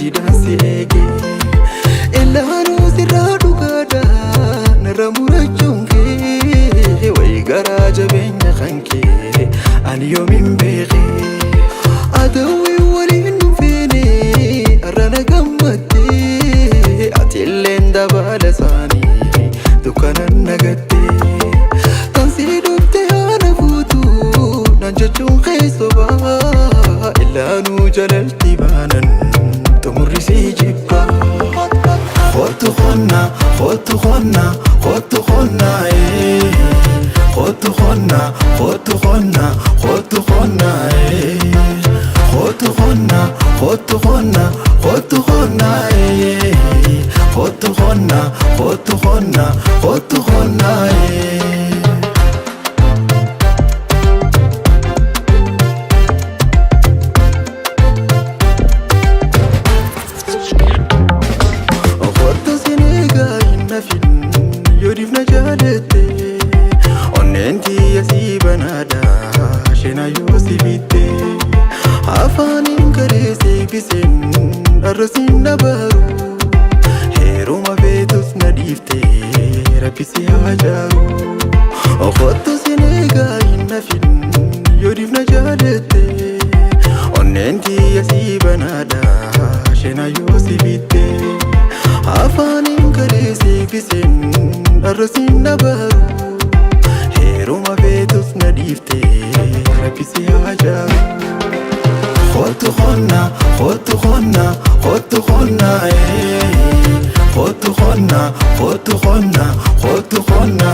abdiidhaan si eege ilaanuu sirraa dhugaadha narra murachuun kee wayi garaa jabeenya kan kee ani yoomin beeke adawii waliin dhufeene arrana gammattee ati illeen dabala isaanii dukkanan nagattee kan si dhufte haana fuutu nan jechuun keessobaa ilaanuu jalalti baanan xumurri si jibba Khotu khonna, khotu khonna, khotu khonna, khotu khonna, khotu khonna, khotu khonna, khotu khonna, khotu khonna, khotu khonna, khotu khonna, khotu khonna, khotu khonna. Yodif na jaalete onnenti asi banada shena yosi bitte afaanin kareese bisen arrosin nabaru heruma betus nadifte rapisi hajaru ofotu sinega innafin yodif na jaalete onnenti asi banada shena yosi bitte afaanin kareese bisen arrosin nabaru heruma betus nadifte rapisi hajaru khotu khonna khotu khonna khotu khonna khotu khonna khotu khonna khotu khonna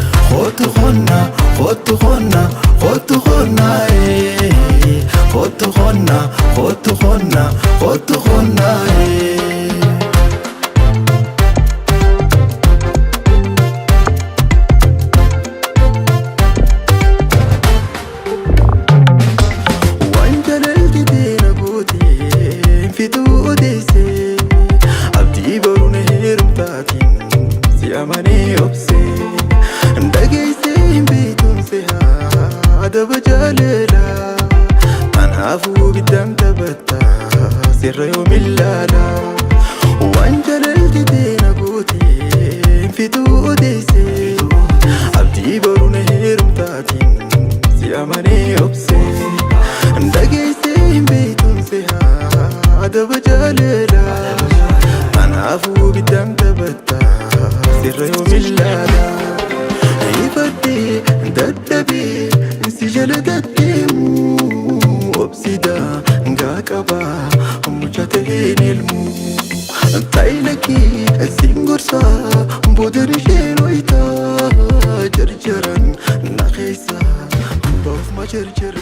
khotu khonna khotu khonna khotu khonna khotu khonna khotu khonna khotu khonna abdii boruun heerumtaatiin si amanee obsee dhageessee hin beekumse adaba jaalala kanaafuu biddaan taphatta sirra yoomin laala waan jaalalti teena gootee fituu odeessee abdii boruun heerumtaatiin si amanee obsee dhageessee hin beekumse adaba jaalala kanaafuu biddaan taphatta sirra yoomin laala ifadhee dadhabee si jala deddeemu obsida ngaa qabaa mucha ta'een ilmu taayilakii siin gorsaa boodan isheen ho'itaa jarjaran na keessa baaf ma jarjara